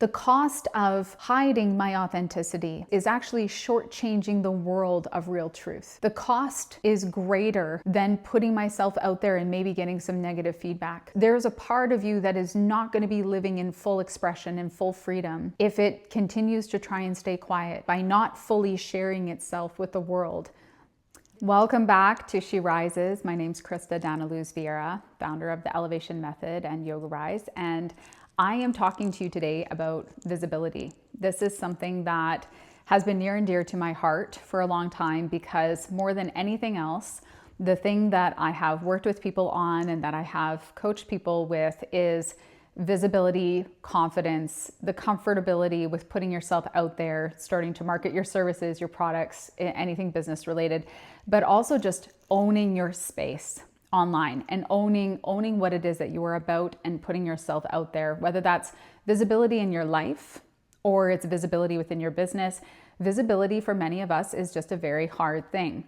The cost of hiding my authenticity is actually shortchanging the world of real truth. The cost is greater than putting myself out there and maybe getting some negative feedback. There's a part of you that is not going to be living in full expression and full freedom if it continues to try and stay quiet by not fully sharing itself with the world. Welcome back to She Rises. My name's Krista Vieira, founder of the Elevation Method and Yoga Rise, and I am talking to you today about visibility. This is something that has been near and dear to my heart for a long time because more than anything else, the thing that I have worked with people on and that I have coached people with is visibility, confidence, the comfortability with putting yourself out there, starting to market your services, your products, anything business related, but also just owning your space online and owning what it is that you are about and putting yourself out there, whether that's visibility in your life or it's visibility within your business. Visibility for many of us is just a very hard thing.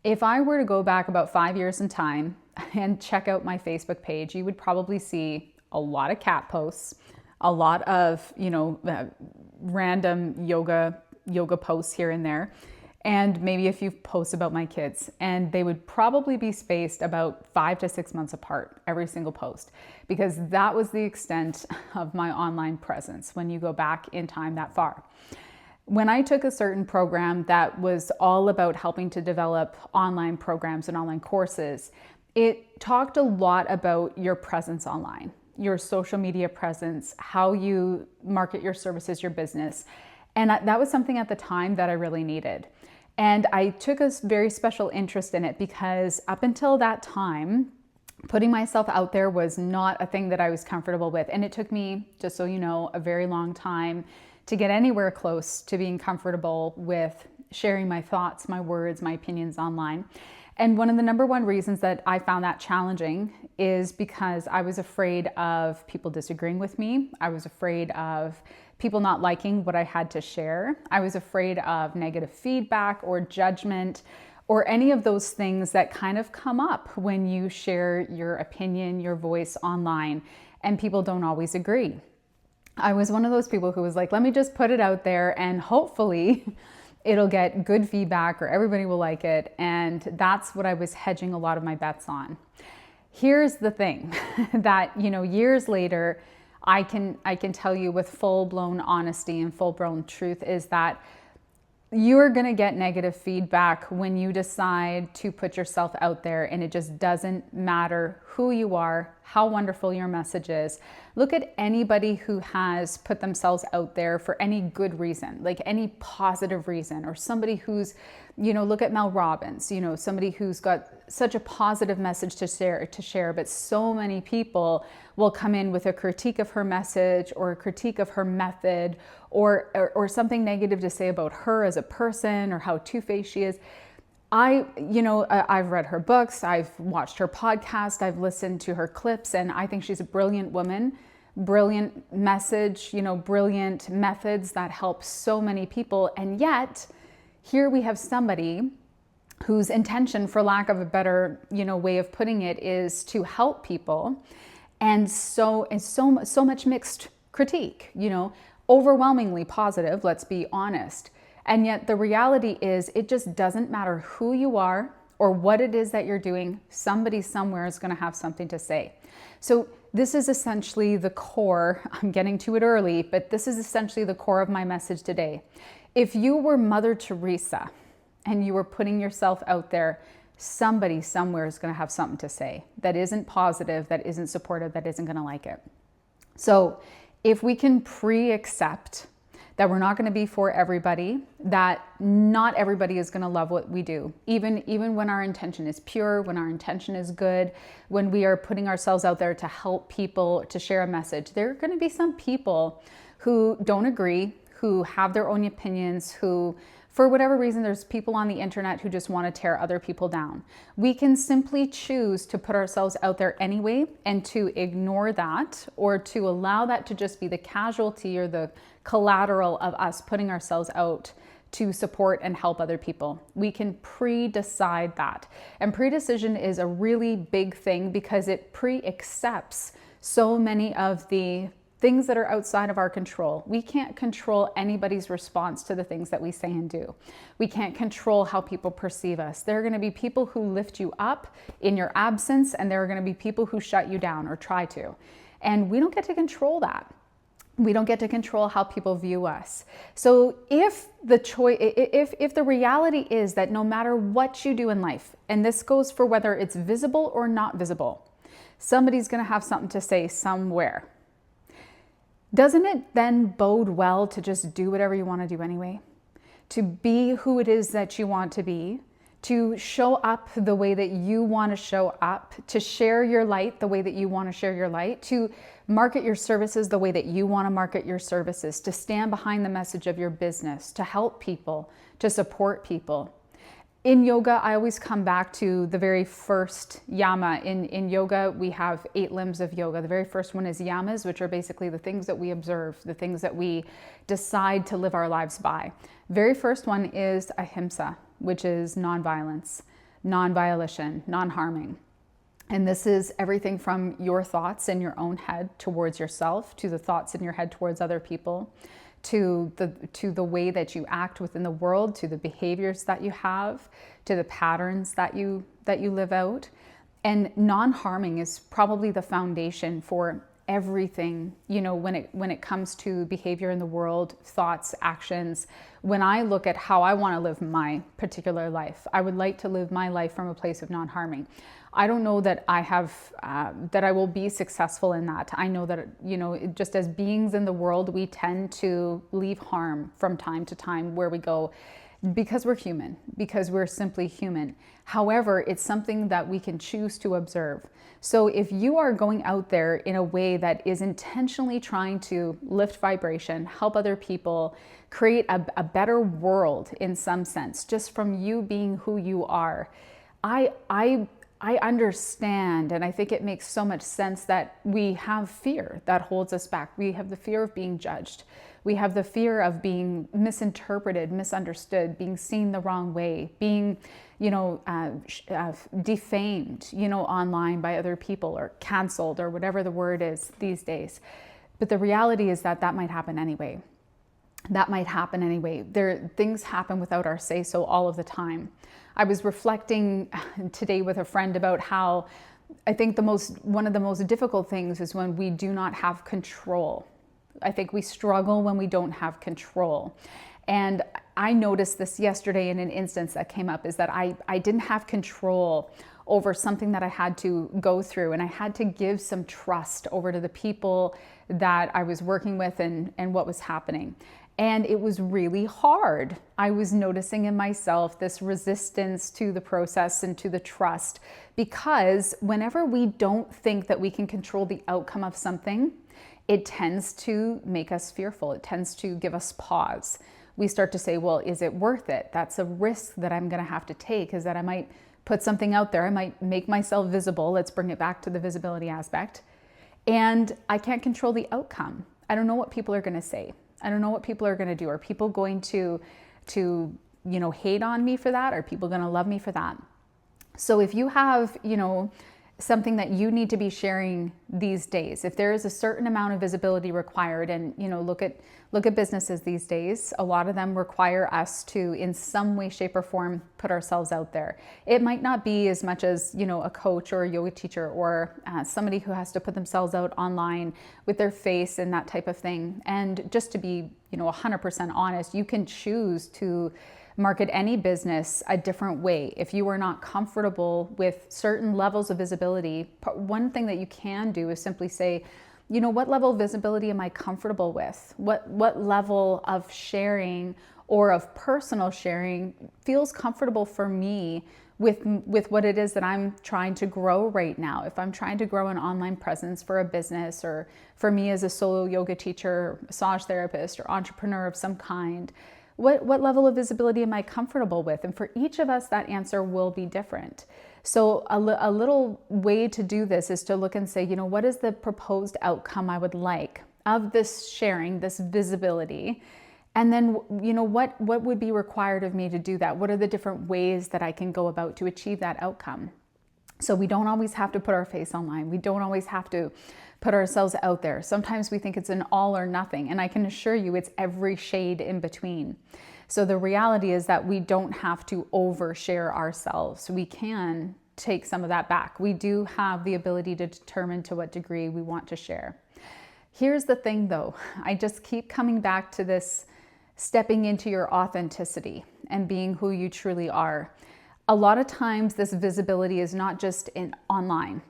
If I were to go back about 5 years in time and check out my Facebook page, you would probably see a lot of cat posts, a lot of, random yoga posts here and there, and maybe a few posts about my kids. And they would probably be spaced about 5 to 6 months apart, every single post, because that was the extent of my online presence when you go back in time that far. When I took a certain program that was all about helping to develop online programs and online courses, it talked a lot about your presence online, your social media presence, how you market your services, your business. And that was something at the time that I really needed. And I took a very special interest in it because up until that time, putting myself out there was not a thing that I was comfortable with. And it took me, just so you know, a very long time to get anywhere close to being comfortable with sharing my thoughts, my words, my opinions online. And one of the number one reasons that I found that challenging is because I was afraid of people disagreeing with me. I was afraid of people not liking what I had to share. I was afraid of negative feedback or judgment or any of those things that kind of come up when you share your opinion, your voice online, and people don't always agree. I was one of those people who was like, let me just put it out there and hopefully it'll get good feedback or everybody will like it. And that's what I was hedging a lot of my bets on. Here's the thing that, years later, I can tell you with full-blown honesty and full-blown truth is that you're going to get negative feedback when you decide to put yourself out there, and it just doesn't matter who you are, how wonderful your message is. Look at anybody who has put themselves out there for any good reason, like any positive reason, or somebody who's, look at Mel Robbins, somebody who's got such a positive message to share, but so many people will come in with a critique of her message or a critique of her method or something negative to say about her as a person or how two-faced she is. I've read her books, I've watched her podcast, I've listened to her clips, and I think she's a brilliant woman, brilliant message, brilliant methods that help so many people. And yet, here we have somebody whose intention, for lack of a better, way of putting it, is to help people. And so much mixed critique, overwhelmingly positive, let's be honest. And yet the reality is it just doesn't matter who you are or what it is that you're doing. Somebody somewhere is going to have something to say. So this is essentially the core. I'm getting to it early, but this is essentially the core of my message today. If you were Mother Teresa and you were putting yourself out there, somebody somewhere is going to have something to say that isn't positive, that isn't supportive, that isn't going to like it. So if we can pre-accept that we're not going to be for everybody, that not everybody is going to love what we do, even when our intention is pure, when our intention is good, when we are putting ourselves out there to help people, to share a message, there are going to be some people who don't agree, who have their own opinions, who, for whatever reason, there's people on the internet who just want to tear other people down. We can simply choose to put ourselves out there anyway and to ignore that or to allow that to just be the casualty or the collateral of us putting ourselves out to support and help other people. We can pre-decide that. And pre-decision is a really big thing because it pre-accepts so many of the things that are outside of our control. We can't control anybody's response to the things that we say and do. We can't control how people perceive us. There are going to be people who lift you up in your absence, and there are going to be people who shut you down or try to. And we don't get to control that. We don't get to control how people view us. So if the reality is that no matter what you do in life, and this goes for whether it's visible or not visible, somebody's going to have something to say somewhere. Doesn't it then bode well to just do whatever you want to do anyway? To be who it is that you want to be, to show up the way that you want to show up, to share your light the way that you want to share your light, to market your services the way that you want to market your services, to stand behind the message of your business, to help people, to support people. In yoga, I always come back to the very first yama. In yoga, we have 8 limbs of yoga. The very first one is yamas, which are basically the things that we observe, the things that we decide to live our lives by. Very first one is ahimsa, which is nonviolence, non-violation, non-harming. And this is everything from your thoughts in your own head towards yourself, to the thoughts in your head towards other people, to the way that you act within the world, to the behaviors that you have, to the patterns that you live out. And non-harming is probably the foundation for everything, when it comes to behavior in the world, thoughts, actions. When I look at how I want to live my particular life, I would like to live my life from a place of non-harming. I don't know that that I will be successful in that. I know that, just as beings in the world, we tend to leave harm from time to time where we go, because we're human, because we're simply human. However, it's something that we can choose to observe. So if you are going out there in a way that is intentionally trying to lift vibration, help other people, create a better world in some sense, just from you being who you are, I understand, and I think it makes so much sense that we have fear that holds us back. We have the fear of being judged. We have the fear of being misinterpreted, misunderstood, being seen the wrong way, being, defamed, online by other people, or canceled, or whatever the word is these days. But the reality is that might happen anyway. That might happen anyway. Things happen without our say-so all of the time. I was reflecting today with a friend about how I think one of the most difficult things is when we do not have control. I think we struggle when we don't have control. And I noticed this yesterday in an instance that came up, is that I didn't have control over something that I had to go through, and I had to give some trust over to the people that I was working with and what was happening. And it was really hard. I was noticing in myself this resistance to the process and to the trust, because whenever we don't think that we can control the outcome of something, it tends to make us fearful. It tends to give us pause. We start to say, well, is it worth it? That's a risk that I'm going to have to take, is that I might put something out there. I might make myself visible. Let's bring it back to the visibility aspect. And I can't control the outcome. I don't know what people are going to say. I don't know what people are going to do. Are people going to hate on me for that? Are people going to love me for that? So if you have, something that you need to be sharing these days, if there is a certain amount of visibility required, and look at businesses these days, a lot of them require us to, in some way, shape, or form, put ourselves out there. It might not be as much as a coach or a yoga teacher, or somebody who has to put themselves out online with their face and that type of thing. And just to be 100% honest, you can choose to market any business a different way. If you are not comfortable with certain levels of visibility, one thing that you can do is simply say, what level of visibility am I comfortable with? What level of sharing or of personal sharing feels comfortable for me with what it is that I'm trying to grow right now? If I'm trying to grow an online presence for a business, or for me as a solo yoga teacher, massage therapist, or entrepreneur of some kind, what level of visibility am I comfortable with? And for each of us, that answer will be different. So a little way to do this is to look and say, what is the proposed outcome I would like of this sharing, this visibility? And then, what would be required of me to do that? What are the different ways that I can go about to achieve that outcome? So we don't always have to put our face online. We don't always have to put ourselves out there. Sometimes we think it's an all or nothing, and I can assure you it's every shade in between. So the reality is that we don't have to overshare ourselves. We can take some of that back. We do have the ability to determine to what degree we want to share. Here's the thing though, I just keep coming back to this stepping into your authenticity and being who you truly are. A lot of times this visibility is not just online.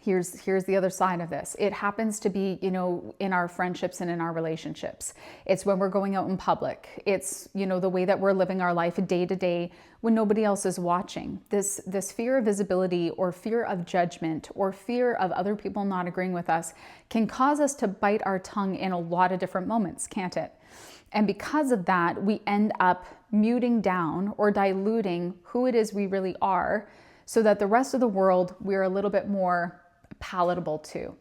Here's the other side of this. It happens to be, in our friendships and in our relationships. It's when we're going out in public. It's, the way that we're living our life day to day when nobody else is watching. This fear of visibility or fear of judgment or fear of other people not agreeing with us can cause us to bite our tongue in a lot of different moments, can't it? And because of that, we end up muting down or diluting who it is we really are so that the rest of the world we're a little bit more palatable to.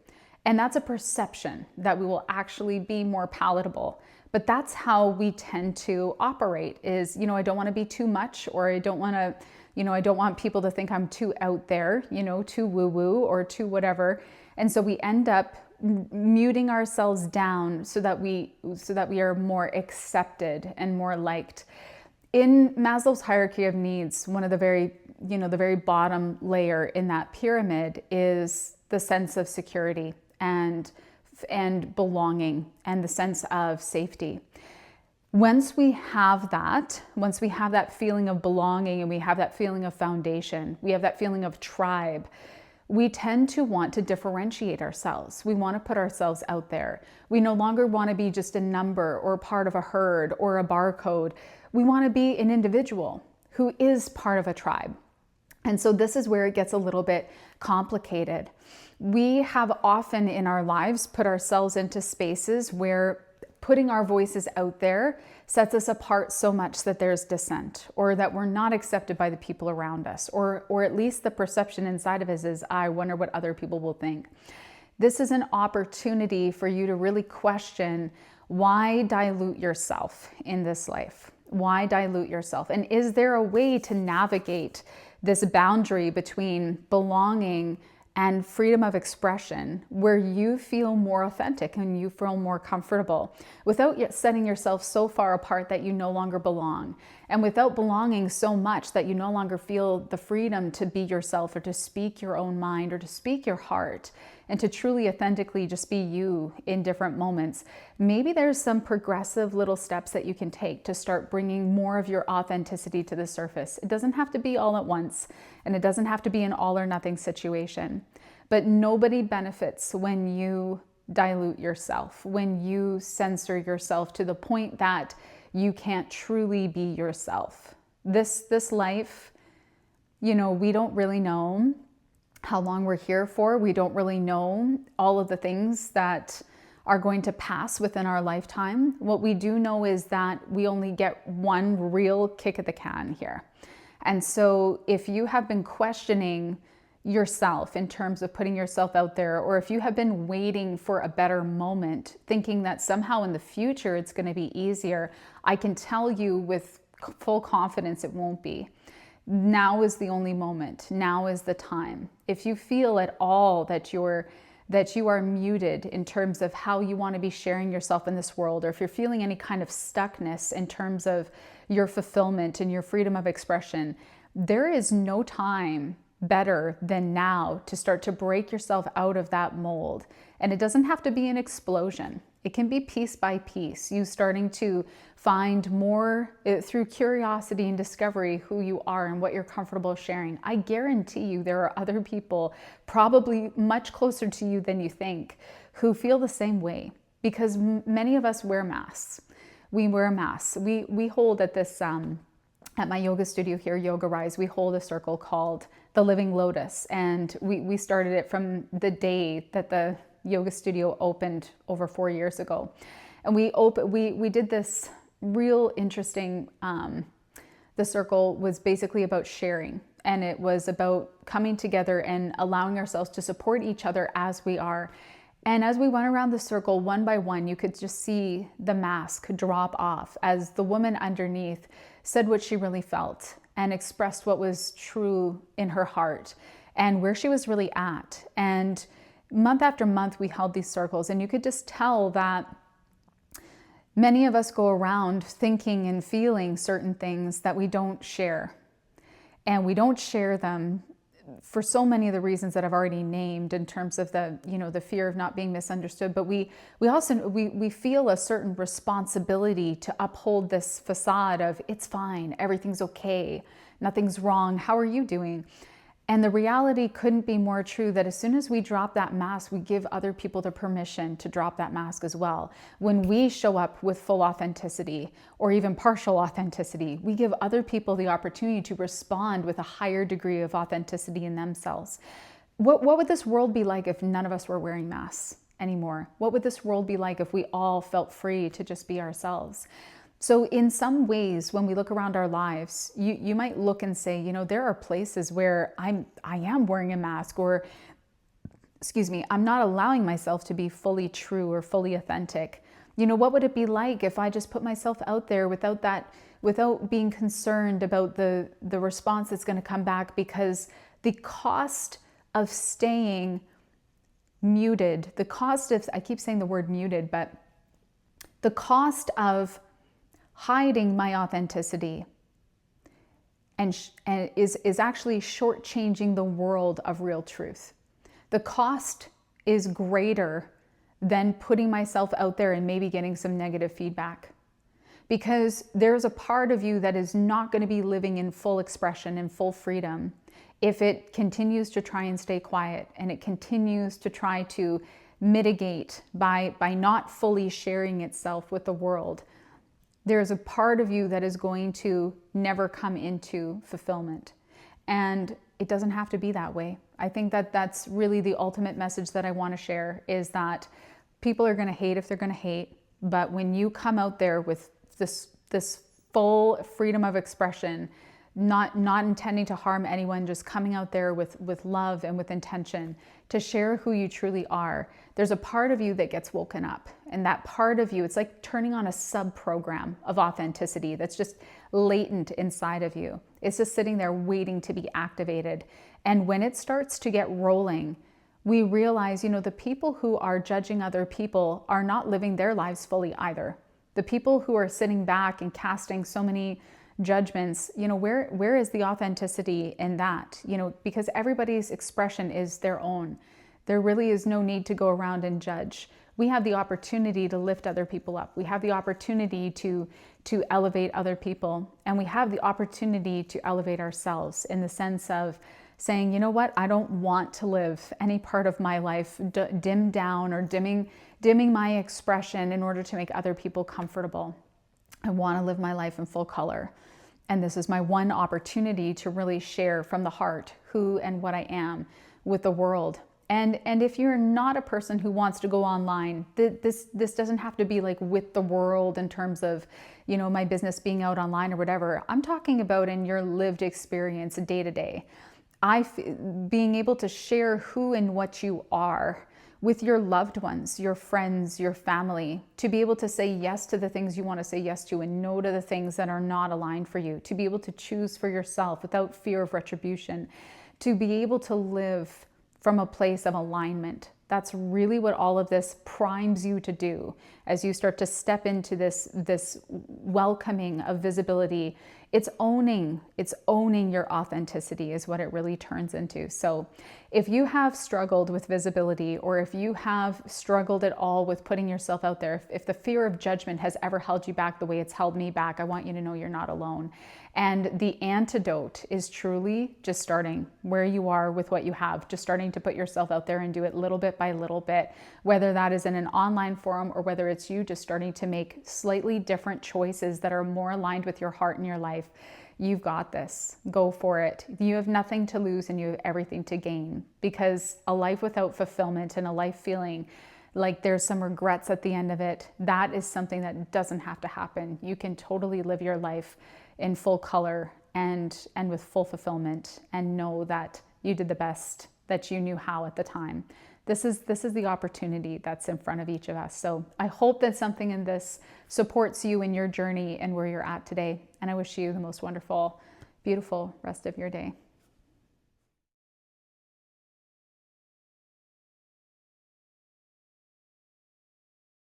And that's a perception that we will actually be more palatable. But that's how we tend to operate is, I don't want to be too much, or I don't want to, I don't want people to think I'm too out there, too woo-woo or too whatever. And so we end up muting ourselves down so that we are more accepted and more liked. In Maslow's hierarchy of needs, one of the very bottom layer in that pyramid is the sense of security and belonging and the sense of safety. Once we have that feeling of belonging and we have that feeling of foundation, we have that feeling of tribe, we tend to want to differentiate ourselves. We want to put ourselves out there. We no longer want to be just a number or part of a herd or a barcode. We want to be an individual who is part of a tribe. And so this is where it gets a little bit complicated. We have often in our lives put ourselves into spaces where putting our voices out there sets us apart so much that there's dissent, or that we're not accepted by the people around us, or at least the perception inside of us is, I wonder what other people will think. This is an opportunity for you to really question, why dilute yourself in this life? Why dilute yourself? And is there a way to navigate this boundary between belonging and freedom of expression where you feel more authentic and you feel more comfortable without yet setting yourself so far apart that you no longer belong, and without belonging so much that you no longer feel the freedom to be yourself or to speak your own mind or to speak your heart and to truly authentically just be you in different moments. Maybe there's some progressive little steps that you can take to start bringing more of your authenticity to the surface. It doesn't have to be all at once, and it doesn't have to be an all or nothing situation. But nobody benefits when you dilute yourself, when you censor yourself to the point that you can't truly be yourself. This life, we don't really know how long we're here for. We don't really know all of the things that are going to pass within our lifetime. What we do know is that we only get one real kick at the can here. And so if you have been questioning yourself in terms of putting yourself out there, or if you have been waiting for a better moment, thinking that somehow in the future it's going to be easier, I can tell you with full confidence it won't be. Now is the only moment. Now is the time. If you feel at all that you are muted in terms of how you want to be sharing yourself in this world, or if you're feeling any kind of stuckness in terms of your fulfillment and your freedom of expression, there is no time better than now to start to break yourself out of that mold. And it doesn't have to be an explosion. It can be piece by piece, you starting to find more through curiosity and discovery who you are and what you're comfortable sharing. I guarantee you there are other people probably much closer to you than you think who feel the same way, because many of us wear masks. We wear masks. We hold at this, at my yoga studio here, Yoga Rise, we hold a circle called the Living Lotus. And we started it from the day that the yoga studio opened over 4 years ago. And we did this real interesting, the circle was basically about sharing. And it was about coming together and allowing ourselves to support each other as we are. And as we went around the circle, one by one, you could just see the mask drop off as the woman underneath said what she really felt and expressed what was true in her heart and where she was really at. And month after month, we held these circles, and you could just tell that many of us go around thinking and feeling certain things that we don't share. And we don't share them for so many of the reasons that I've already named, in terms of the, the fear of not being misunderstood. But we also feel a certain responsibility to uphold this facade of, it's fine, everything's okay, nothing's wrong, how are you doing? And the reality couldn't be more true, that as soon as we drop that mask, we give other people the permission to drop that mask as well. When we show up with full authenticity, or even partial authenticity, we give other people the opportunity to respond with a higher degree of authenticity in themselves. What would this world be like if none of us were wearing masks anymore? What would this world be like if we all felt free to just be ourselves? So in some ways, when we look around our lives, you might look and say, there are places where I am wearing a mask, or, I'm not allowing myself to be fully true or fully authentic. What would it be like if I just put myself out there without being concerned about the response that's going to come back? Because the cost of staying muted, I keep saying the word muted, but the cost of hiding my authenticity and is actually shortchanging the world of real truth. The cost is greater than putting myself out there and maybe getting some negative feedback, because there's a part of you that is not going to be living in full expression and full freedom if it continues to try and stay quiet, and it continues to try to mitigate by not fully sharing itself with the world. There's a part of you that is going to never come into fulfillment. And it doesn't have to be that way. I think that that's really the ultimate message that I want to share, is that people are going to hate if they're going to hate. But when you come out there with this full freedom of expression, not intending to harm anyone, just coming out there with love and with intention to share who you truly are, there's a part of you that gets woken up. And that part of you, it's like turning on a sub-program of authenticity that's just latent inside of you. It's just sitting there waiting to be activated. And when it starts to get rolling, we realize, the people who are judging other people are not living their lives fully either. The people who are sitting back and casting so many judgments, where is the authenticity in that? Because everybody's expression is their own. There really is no need to go around and judge. We have the opportunity to lift other people up. We have the opportunity to elevate other people. And we have the opportunity to elevate ourselves, in the sense of saying, you know what, I don't want to live any part of my life dimmed down or dimming my expression in order to make other people comfortable. I want to live my life in full color. And this is my one opportunity to really share from the heart who and what I am with the world. And if you're not a person who wants to go online, this doesn't have to be like with the world in terms of, my business being out online or whatever. I'm talking about in your lived experience day to day. Being able to share who and what you are with your loved ones, your friends, your family, to be able to say yes to the things you want to say yes to and no to the things that are not aligned for you, to be able to choose for yourself without fear of retribution, to be able to live from a place of alignment. That's really what all of this primes you to do as you start to step into this welcoming of visibility. It's owning your authenticity is what it really turns into. So if you have struggled with visibility, or if you have struggled at all with putting yourself out there, if the fear of judgment has ever held you back the way it's held me back, I want you to know you're not alone. And the antidote is truly just starting where you are with what you have, just starting to put yourself out there and do it little bit by little bit, whether that is in an online forum or whether it's you just starting to make slightly different choices that are more aligned with your heart and your life. You've got this. Go for it. You have nothing to lose and you have everything to gain, because a life without fulfillment and a life feeling like there's some regrets at the end of it, that is something that doesn't have to happen. You can totally live your life in full color and with full fulfillment, and know that you did the best that you knew how at the time. This is the opportunity that's in front of each of us. So I hope that something in this supports you in your journey and where you're at today. And I wish you the most wonderful, beautiful rest of your day.